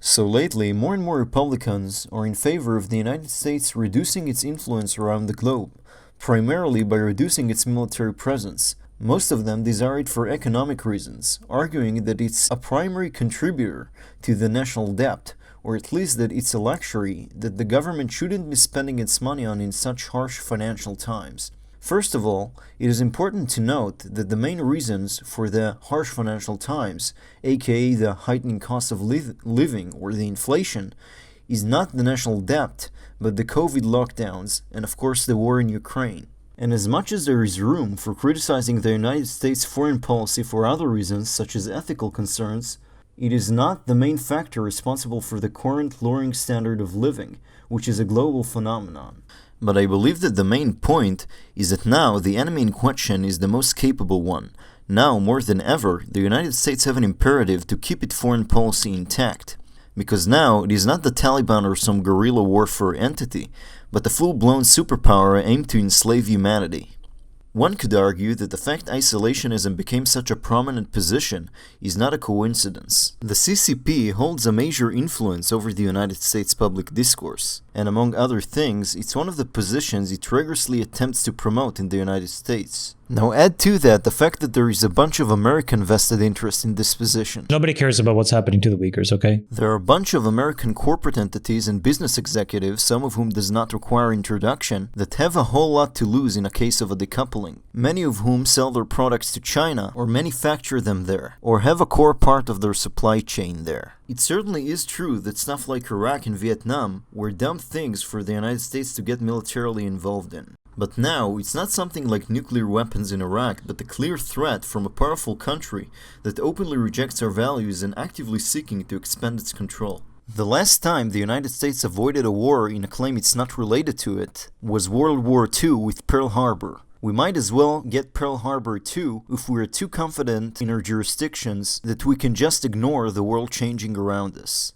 So lately, more and more Republicans are in favor of the United States reducing its influence around the globe, primarily by reducing its military presence. Most of them desire it for economic reasons, arguing that it's a primary contributor to the national debt, or at least that it's a luxury that the government shouldn't be spending its money on in such harsh financial times. First of all, it is important to note that the main reasons for the harsh financial times, aka the heightening cost of living or the inflation, is not the national debt, but the COVID lockdowns and of course the war in Ukraine. And as much as there is room for criticizing the United States foreign policy for other reasons such as ethical concerns, it is not the main factor responsible for the current lowering standard of living, which is a global phenomenon. But I believe that the main point is that now the enemy in question is the most capable one. Now, more than ever, the United States have an imperative to keep its foreign policy intact. Because now it is not the Taliban or some guerrilla warfare entity, but a full-blown superpower aimed to enslave humanity. One could argue that the fact isolationism became such a prominent position is not a coincidence. The CCP holds a major influence over the United States public discourse, and among other things, it's one of the positions it rigorously attempts to promote in the United States. Now add to that the fact that there is a bunch of American vested interest in this position. Nobody cares about what's happening to the Uyghurs, okay? There are a bunch of American corporate entities and business executives, some of whom does not require introduction, that have a whole lot to lose in a case of a decoupling. Many of whom sell their products to China, or manufacture them there, or have a core part of their supply chain there. It certainly is true that stuff like Iraq and Vietnam were dumb things for the United States to get militarily involved in. But now, it's not something like nuclear weapons in Iraq, but a clear threat from a powerful country that openly rejects our values and actively seeking to expand its control. The last time the United States avoided a war in a claim it's not related to it was World War II with Pearl Harbor. We might as well get Pearl Harbor too if we're too confident in our jurisdictions that we can just ignore the world changing around us.